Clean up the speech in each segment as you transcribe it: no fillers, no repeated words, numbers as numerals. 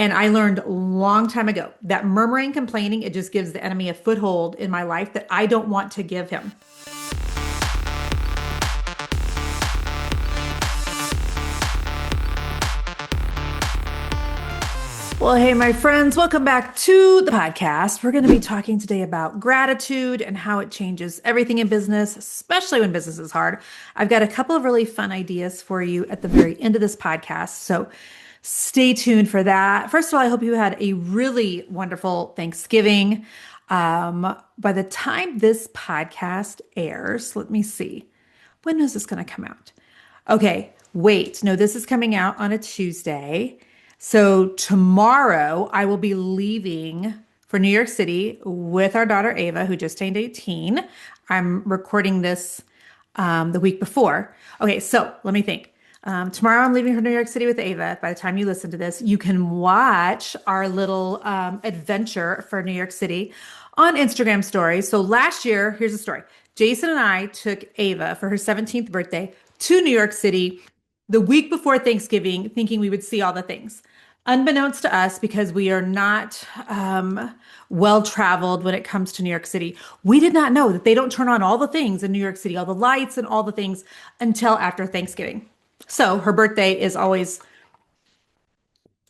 And I learned a long time ago that murmuring, complaining, it just gives the enemy a foothold in my life that I don't want to give him. Well, hey, my friends, welcome back to the podcast. We're going to be talking today about gratitude and how it changes everything in business, especially when business is hard. I've got a couple of really fun ideas for you at the very end of this podcast. So stay tuned for that. First of all, I hope you had a really wonderful Thanksgiving. By the time this podcast airs, let me see. When is this going to come out? Okay, wait. No, this is coming out on a Tuesday. So tomorrow I will be leaving for New York City with our daughter Ava, who just turned 18. I'm recording this the week before. Okay, so let me think. Tomorrow I'm leaving for New York City with Ava. By the time you listen to this, you can watch our little adventure for New York City on Instagram stories. So last year, here's the story. Jason and I took Ava for her 17th birthday to New York City the week before Thanksgiving, thinking we would see all the things. Unbeknownst to us, because we are not well traveled when it comes to New York City, we did not know that they don't turn on all the things in New York City, all the lights and all the things until after Thanksgiving. So her birthday is always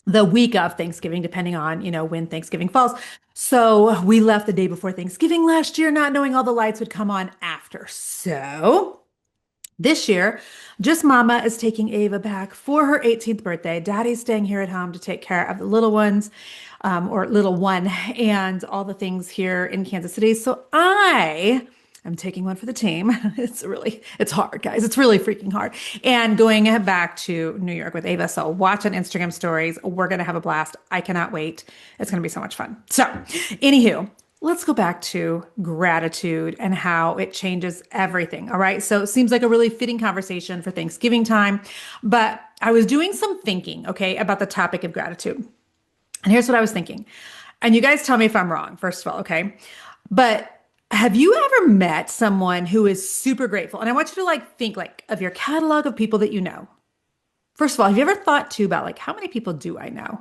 the week of Thanksgiving, depending on, when Thanksgiving falls. So we left the day before Thanksgiving last year, not knowing all the lights would come on after. So this year, just Mama is taking Ava back for her 18th birthday. Daddy's staying here at home to take care of the little ones, or little one, and all the things here in Kansas City. So I am taking one for the team. It's hard, guys. It's really freaking hard. And going back to New York with Ava. So watch on Instagram stories. We're going to have a blast. I cannot wait. It's going to be so much fun. So, anywho, let's go back to gratitude and how it changes everything. All right. So it seems like a really fitting conversation for Thanksgiving time, but I was doing some thinking, okay, about the topic of gratitude. And here's what I was thinking. And you guys tell me if I'm wrong, first of all, okay? But have you ever met someone who is super grateful? And I want you to think of your catalog of people that you know. First of all, have you ever thought too about how many people do I know?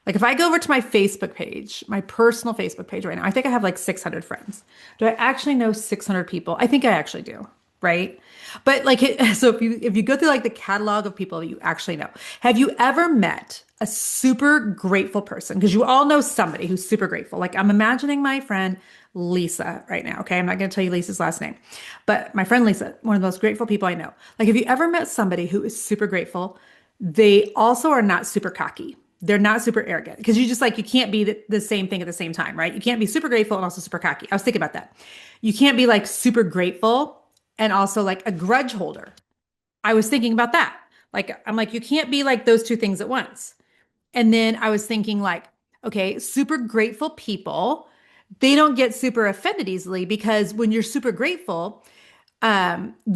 Like if I go over to my Facebook page, my personal Facebook page right now, I think I have 600 friends. Do I actually know 600 people? I think I actually do, right? But so if you go through the catalog of people that you actually know, have you ever met a super grateful person? Because you all know somebody who's super grateful. I'm imagining my friend Lisa right now. Okay, I'm not going to tell you Lisa's last name, but my friend Lisa, one of the most grateful people I know. Have you ever met somebody who is super grateful? They also are not super cocky. They're not super arrogant because you just you can't be the same thing at the same time, right? You can't be super grateful and also super cocky. I was thinking about that. You can't be super grateful and also a grudge holder. I was thinking about that. You can't be those two things at once. And then I was thinking okay, super grateful people, they don't get super offended easily because when you're super grateful,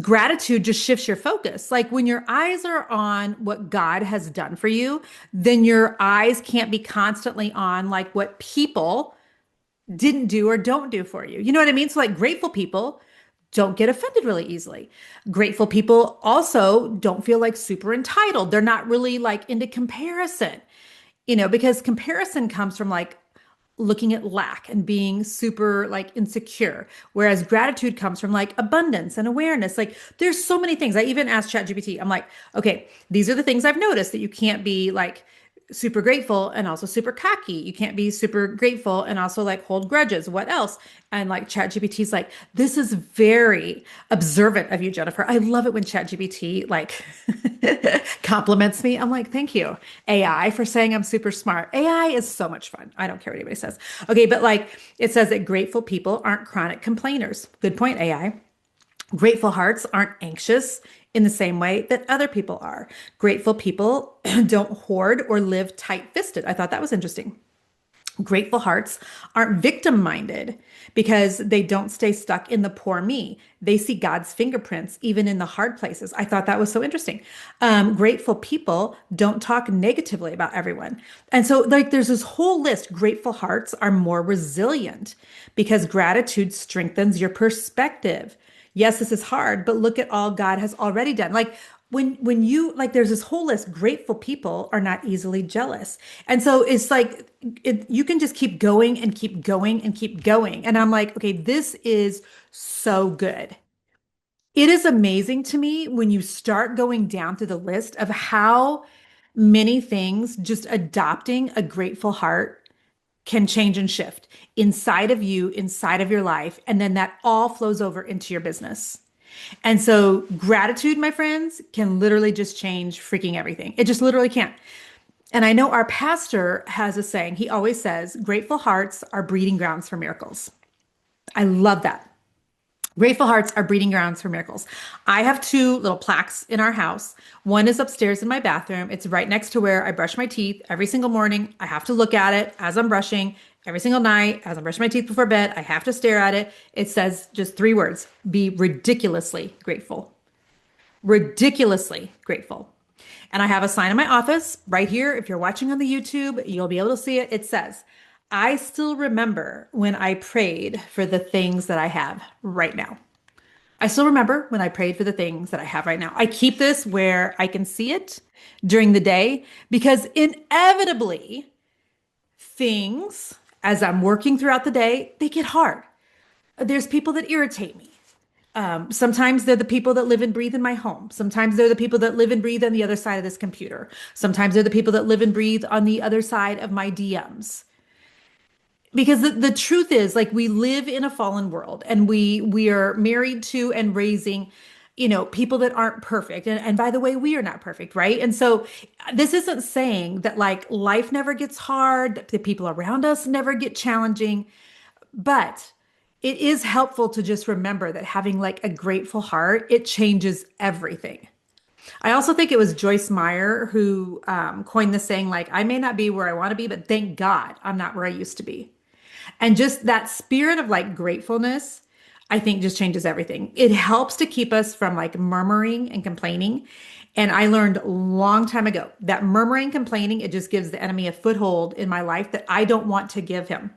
gratitude just shifts your focus. When your eyes are on what God has done for you, then your eyes can't be constantly on what people didn't do or don't do for you. You know what I mean? So grateful people don't get offended really easily. Grateful people also don't feel super entitled. They're not really into comparison, because comparison comes from looking at lack and being super insecure, whereas gratitude comes from abundance and awareness. There's so many things. I even asked ChatGPT, I'm okay, these are the things I've noticed that you can't be super grateful and also super cocky. You can't be super grateful and also hold grudges. What else? And ChatGPT's this is very observant of you, Jennifer. I love it when ChatGPT compliments me. I'm thank you, AI, for saying I'm super smart. AI is so much fun. I don't care what anybody says. Okay, but it says that grateful people aren't chronic complainers. Good point, AI. Grateful hearts aren't anxious in the same way that other people are. Grateful people don't hoard or live tight-fisted. I thought that was interesting. Grateful hearts aren't victim-minded because they don't stay stuck in the poor me. They see God's fingerprints even in the hard places. I thought that was so interesting. Grateful people don't talk negatively about everyone. And so there's this whole list. Grateful hearts are more resilient because gratitude strengthens your perspective. Yes, this is hard, but look at all God has already done. when you like there's this whole list, grateful people are not easily jealous. And so it's like you can just keep going and keep going and keep going. And I'm like, okay, this is so good. It is amazing to me when you start going down through the list of how many things just adopting a grateful heart can change and shift inside of you, inside of your life. And then that all flows over into your business. And so gratitude, my friends, can literally just change freaking everything. It just literally can. And I know our pastor has a saying. He always says, grateful hearts are breeding grounds for miracles. I love that. Grateful hearts are breeding grounds for miracles. I have two little plaques in our house. One is upstairs in my bathroom. It's right next to where I brush my teeth every single morning. I have to look at it as I'm brushing every single night. As I'm brushing my teeth before bed, I have to stare at it. It says just three words: be ridiculously grateful. Ridiculously grateful. And I have a sign in my office right here. If you're watching on the YouTube, you'll be able to see it. It says, I still remember when I prayed for the things that I have right now. I still remember when I prayed for the things that I have right now. I keep this where I can see it during the day because inevitably things, as I'm working throughout the day, they get hard. There's people that irritate me. Sometimes they're the people that live and breathe in my home. Sometimes they're the people that live and breathe on the other side of this computer. Sometimes they're the people that live and breathe on the other side of my DMs. Because the truth is, like, we live in a fallen world and we are married to and raising, people that aren't perfect. And by the way, we are not perfect, right? And so this isn't saying that like life never gets hard, that the people around us never get challenging, but it is helpful to just remember that having like a grateful heart, it changes everything. I also think it was Joyce Meyer who coined the saying, like, I may not be where I want to be, but thank God I'm not where I used to be. And just that spirit of like gratefulness, I think just changes everything. It helps to keep us from like murmuring and complaining. And I learned a long time ago that murmuring, complaining, it just gives the enemy a foothold in my life that I don't want to give him.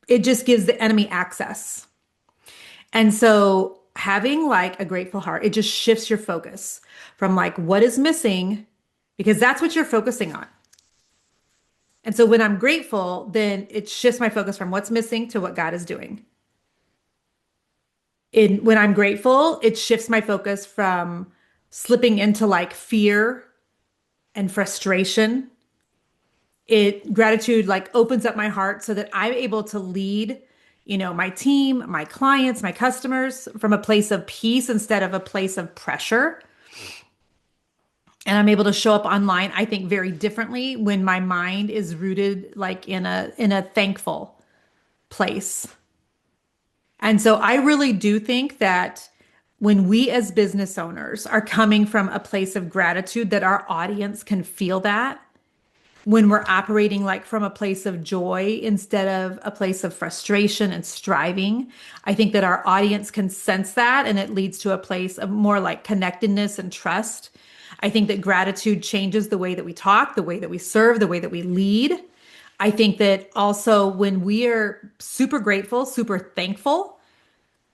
It just gives the enemy access. And so having like a grateful heart, it just shifts your focus from like what is missing, because that's what you're focusing on. And so when I'm grateful, then it shifts my focus from what's missing to what God is doing. When I'm grateful, it shifts my focus from slipping into like fear and frustration. Gratitude like opens up my heart so that I'm able to lead, my team, my clients, my customers from a place of peace instead of a place of pressure. And I'm able to show up online, I think, very differently when my mind is rooted like in a thankful place. And so I really do think that when we as business owners are coming from a place of gratitude, that our audience can feel that. When we're operating like from a place of joy instead of a place of frustration and striving, I think that our audience can sense that, and it leads to a place of more like connectedness and trust. I think that gratitude changes the way that we talk, the way that we serve, the way that we lead. I think that also when we are super grateful, super thankful,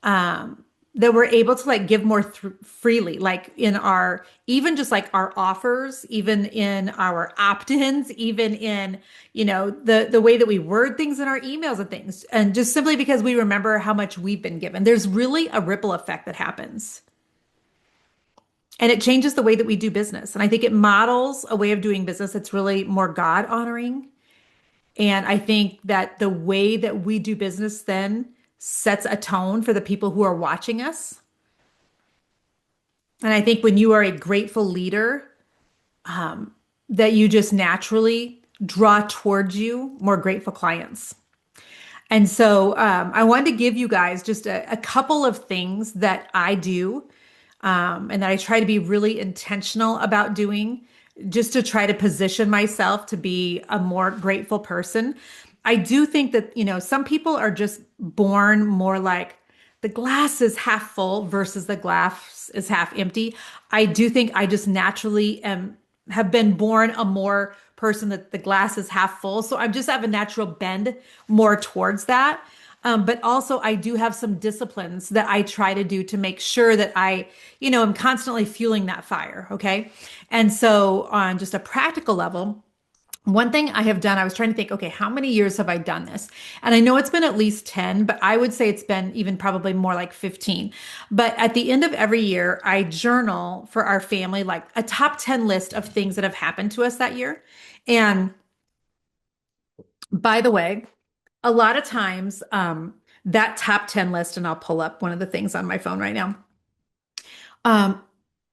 that we're able to like give more freely, like in our, even just like our offers, even in our opt-ins, even in, the way that we word things in our emails and things. And just simply because we remember how much we've been given, there's really a ripple effect that happens. And it changes the way that we do business. And I think it models a way of doing business that's really more God honoring. And I think that the way that we do business then sets a tone for the people who are watching us. And I think when you are a grateful leader, that you just naturally draw towards you more grateful clients. And so I wanted to give you guys just a couple of things that I do, and that I try to be really intentional about doing, just to try to position myself to be a more grateful person. I do think that, some people are just born more like the glass is half full versus the glass is half empty. I do think I just naturally have been born a more person that the glass is half full. So I just have a natural bend more towards that. But also I do have some disciplines that I try to do to make sure that I'm constantly fueling that fire. Okay. And so on just a practical level, one thing I have done, I was trying to think, okay, how many years have I done this? And I know it's been at least 10, but I would say it's been even probably more like 15. But at the end of every year, I journal for our family, like a top 10 list of things that have happened to us that year. And by the way, a lot of times, that top 10 list, and I'll pull up one of the things on my phone right now. Um,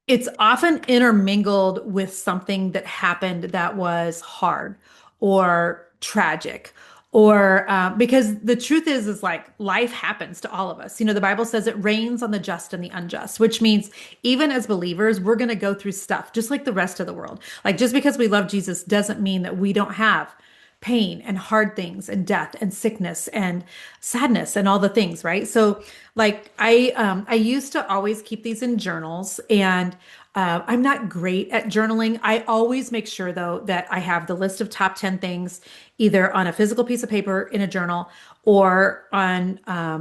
it's often intermingled with something that happened that was hard or tragic or because the truth is like life happens to all of us. The Bible says it rains on the just and the unjust, which means even as believers we're going to go through stuff just like the rest of the world. Like just because we love Jesus doesn't mean that we don't have pain and hard things and death and sickness and sadness and all the things, right? So like I used to always keep these in journals, and I'm not great at journaling. I always make sure though that I have the list of top 10 things either on a physical piece of paper in a journal or on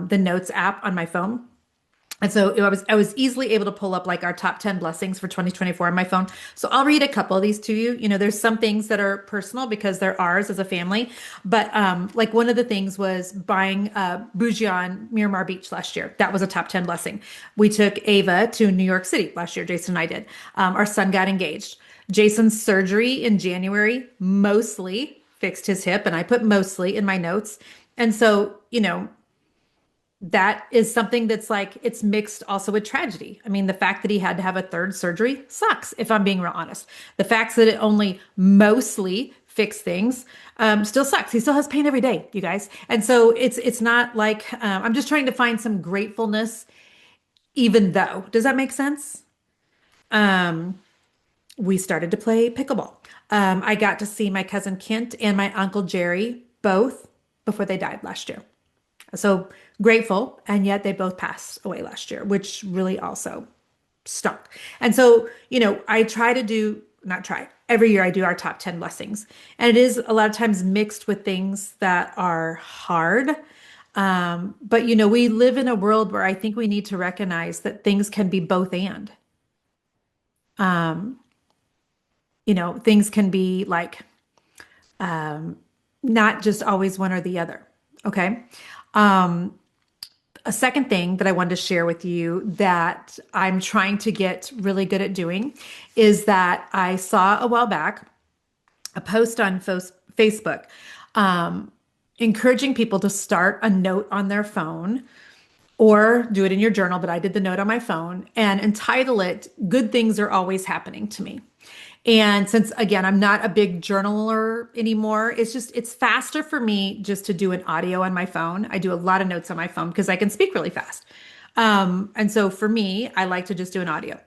the notes app on my phone. And so I was easily able to pull up like our top 10 blessings for 2024 on my phone. So I'll read a couple of these to you. There's some things that are personal because they're ours as a family. But like one of the things was buying bougie on Miramar Beach last year. That was a top 10 blessing. We took Ava to New York City last year. Jason and I did. Our son got engaged. Jason's surgery in January mostly fixed his hip, and I put mostly in my notes. And so, that is something that's like it's mixed also with tragedy. I mean, the fact that he had to have a third surgery sucks, if I'm being real honest. The fact that it only mostly fixed things still sucks. He still has pain every day, you guys. And so it's not like I'm just trying to find some gratefulness, even though. Does that make sense? We started to play pickleball. I got to see my cousin Kent and my uncle Jerry both before they died last year. So grateful, and yet they both passed away last year, which really also stunk. And so, I try to do, not try, every year I do our top 10 blessings. And it is a lot of times mixed with things that are hard. But, we live in a world where I think we need to recognize that things can be both and. Um, things can be like not just always one or the other. Okay. Um, a second thing that I wanted to share with you that I'm trying to get really good at doing is that I saw a while back a post on Facebook um, encouraging people to start a note on their phone or do it in your journal, but I did the note on my phone and entitle it Good Things Are Always Happening to Me. And since again, I'm not a big journaler anymore, it's faster for me just to do an audio on my phone. I do a lot of notes on my phone because I can speak really fast. And so for me, I like to just do an audio.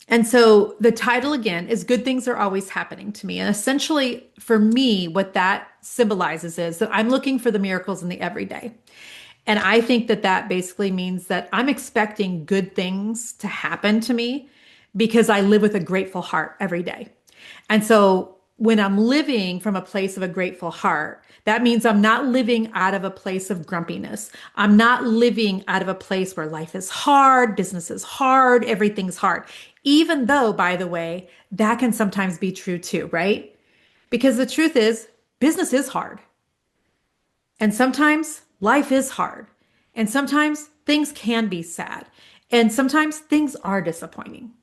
And so the title again is Good Things Are Always Happening to Me. And essentially for me, what that symbolizes is that I'm looking for the miracles in the everyday. And I think that that basically means that I'm expecting good things to happen to me because I live with a grateful heart every day. And so when I'm living from a place of a grateful heart, that means I'm not living out of a place of grumpiness. I'm not living out of a place where life is hard, business is hard, everything's hard. Even though, by the way, that can sometimes be true too, right? Because the truth is, business is hard. And sometimes life is hard. And sometimes things can be sad. And sometimes things are disappointing.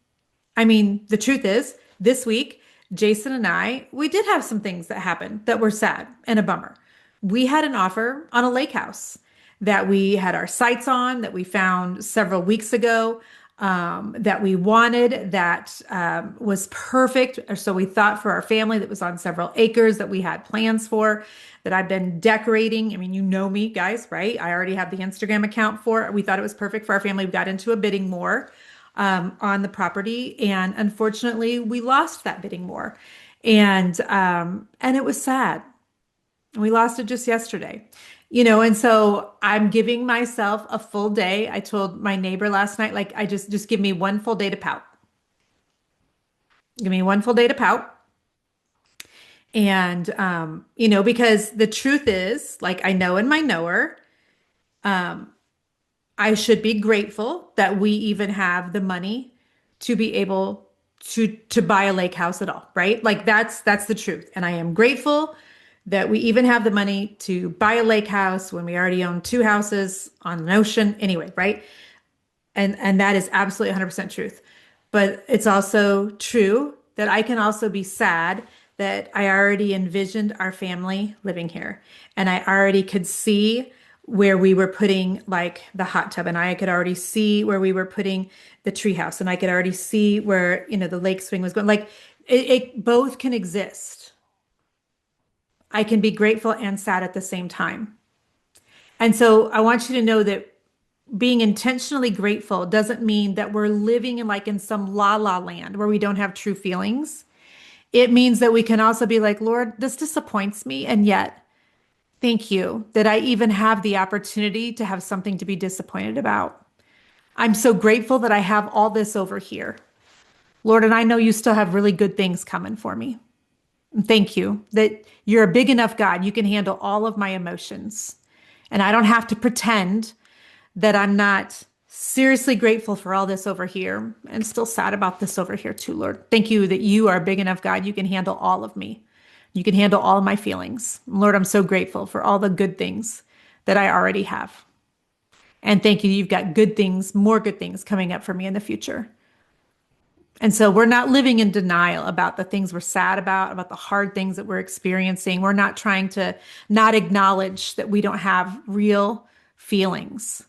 I mean, the truth is, this week, Jason and we did have some things that happened that were sad and a bummer. We had an offer on a lake house that we had our sights on, that we found several weeks ago, that we wanted, that was perfect. Or so we thought for our family that was on several acres that we had plans for, that I've been decorating. I mean, you know me, guys, right? I already have the Instagram account for it. We thought it was perfect for our family. We got into a bidding war on the property, and unfortunately, we lost that bidding war, and it was sad. We lost it just yesterday, and so I'm giving myself a full day. I told my neighbor last night, like, I just give me one full day to pout. Give me one full day to pout. And because the truth is, like, I know in my knower I should be grateful that we even have the money to be able to buy a lake house at all, right? Like that's the truth. And I am grateful that we even have the money to buy a lake house when we already own two houses on an ocean anyway, right? And that is absolutely 100% truth. But it's also true that I can also be sad that I already envisioned our family living here. And I already could see where we were putting like the hot tub, and I could already see where we were putting the treehouse, and I could already see where, the lake swing was going. Like it both can exist. I can be grateful and sad at the same time. And so I want you to know that being intentionally grateful doesn't mean that we're living in some la la land where we don't have true feelings. It means that we can also be like, Lord, this disappoints me. And yet, thank you that I even have the opportunity to have something to be disappointed about. I'm so grateful that I have all this over here. Lord, and I know you still have really good things coming for me. And thank you that you're a big enough God. You can handle all of my emotions. And I don't have to pretend that I'm not seriously grateful for all this over here and still sad about this over here too, Lord. Thank you that you are a big enough God. You can handle all of me. You can handle all of my feelings. Lord, I'm so grateful for all the good things that I already have. And thank you, you've got good things, more good things coming up for me in the future. And so we're not living in denial about the things we're sad about the hard things that we're experiencing. We're not trying to not acknowledge that we don't have real feelings.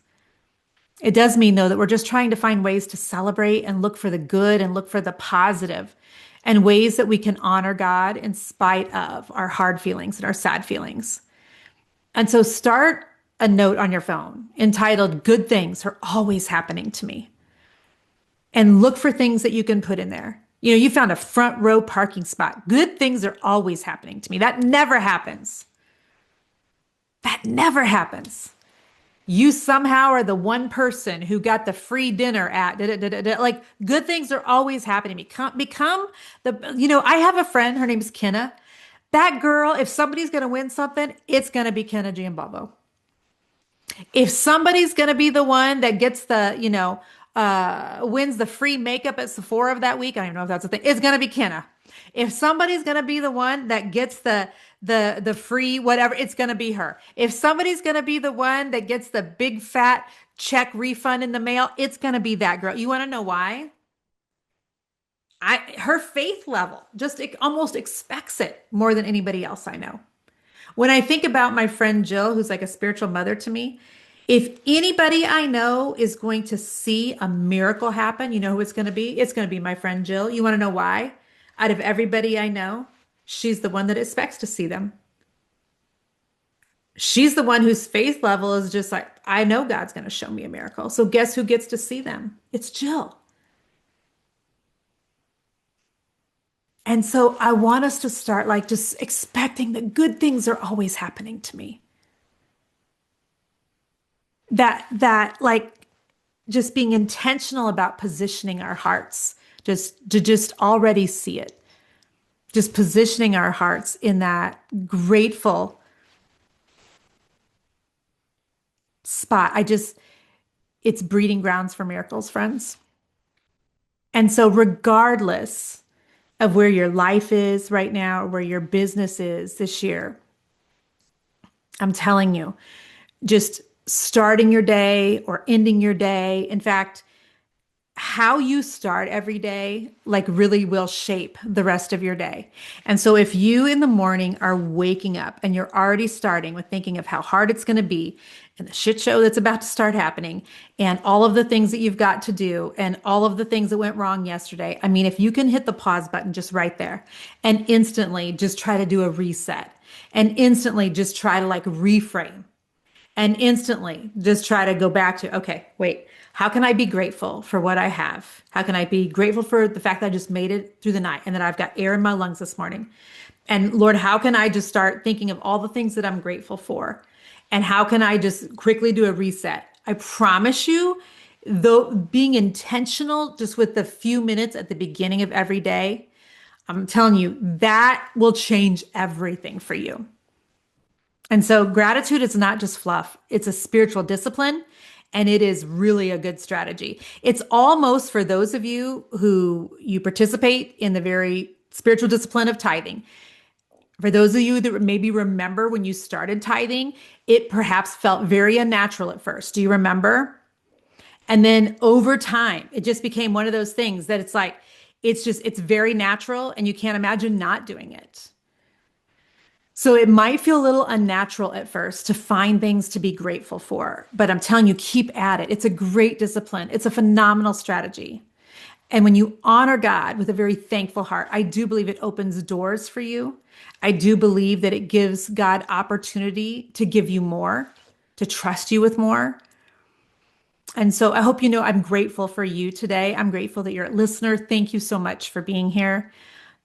It does mean, though, that we're just trying to find ways to celebrate and look for the good and look for the positive and ways that we can honor God in spite of our hard feelings and our sad feelings. And so start a note on your phone entitled "Good Things Are Always Happening to Me," and look for things that you can put in there. You found a front row parking spot. Good things are always happening to me. That never happens. That never happens. You somehow are the one person who got the free dinner at like good things are always happening. Become I have a friend, her name's Kenna. That girl, if somebody's going to win something, it's going to be Kenna Giambabo. If somebody's going to be the one that gets wins the free makeup at Sephora of that week, I don't even know if that's a thing, it's going to be Kenna. If somebody's going to be the one that gets the free whatever, it's going to be her. If somebody's going to be the one that gets the big fat check refund in the mail, it's going to be that girl. You want to know why? Her faith level just almost expects it more than anybody else I know. When I think about my friend Jill, who's like a spiritual mother to me, if anybody I know is going to see a miracle happen, you know who it's going to be? It's going to be my friend Jill. You want to know why? Out of everybody I know, she's the one that expects to see them. She's the one whose faith level is just like, I know God's going to show me a miracle. So guess who gets to see them? It's Jill. And so I want us to start like just expecting that good things are always happening to me. That like just being intentional about positioning our hearts, just already see it. Just positioning our hearts in that grateful spot. It's breeding grounds for miracles, friends. And so regardless of where your life is right now, or where your business is this year, I'm telling you, just starting your day or ending your day. In fact, how you start every day like really will shape the rest of your day. And so if you in the morning are waking up and you're already starting with thinking of how hard it's going to be and the shit show that's about to start happening and all of the things that you've got to do and all of the things that went wrong yesterday, I mean, if you can hit the pause button just right there and instantly just try to do a reset and instantly just try to like reframe and instantly just try to go back to, okay, wait, how can I be grateful for what I have? How can I be grateful for the fact that I just made it through the night and that I've got air in my lungs this morning? And Lord, how can I just start thinking of all the things that I'm grateful for? And how can I just quickly do a reset? I promise you, though, being intentional just with the few minutes at the beginning of every day, I'm telling you, that will change everything for you. And so gratitude is not just fluff, it's a spiritual discipline and it is really a good strategy. It's almost for those of you who you participate in the very spiritual discipline of tithing. For those of you that maybe remember when you started tithing, it perhaps felt very unnatural at first. Do you remember? And then over time, it just became one of those things that it's like, it's very natural and you can't imagine not doing it. So it might feel a little unnatural at first to find things to be grateful for, but I'm telling you, keep at it. It's a great discipline. It's a phenomenal strategy. And when you honor God with a very thankful heart, I do believe it opens doors for you. I do believe that it gives God opportunity to give you more, to trust you with more. And so I hope you know I'm grateful for you today. I'm grateful that you're a listener. Thank you so much for being here.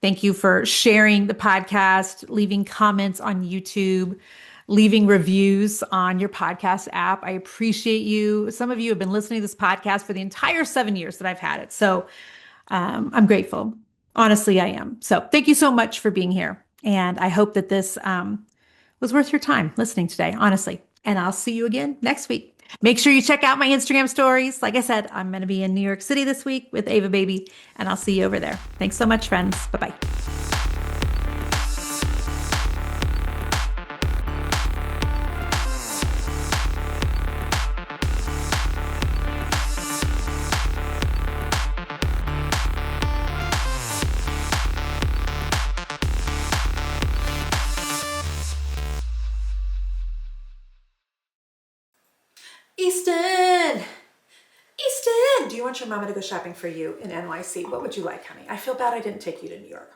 Thank you for sharing the podcast, leaving comments on YouTube, leaving reviews on your podcast app. I appreciate you. Some of you have been listening to this podcast for the entire 7 years that I've had it. So I'm grateful. Honestly, I am. So thank you so much for being here. And I hope that this was worth your time listening today, honestly. And I'll see you again next week. Make sure you check out my Instagram stories. Like I said, I'm going to be in New York City this week with Ava Baby, and I'll see you over there. Thanks so much, friends. Bye bye. Easton! Easton! Do you want your mama to go shopping for you in NYC? What would you like, honey? I feel bad I didn't take you to New York.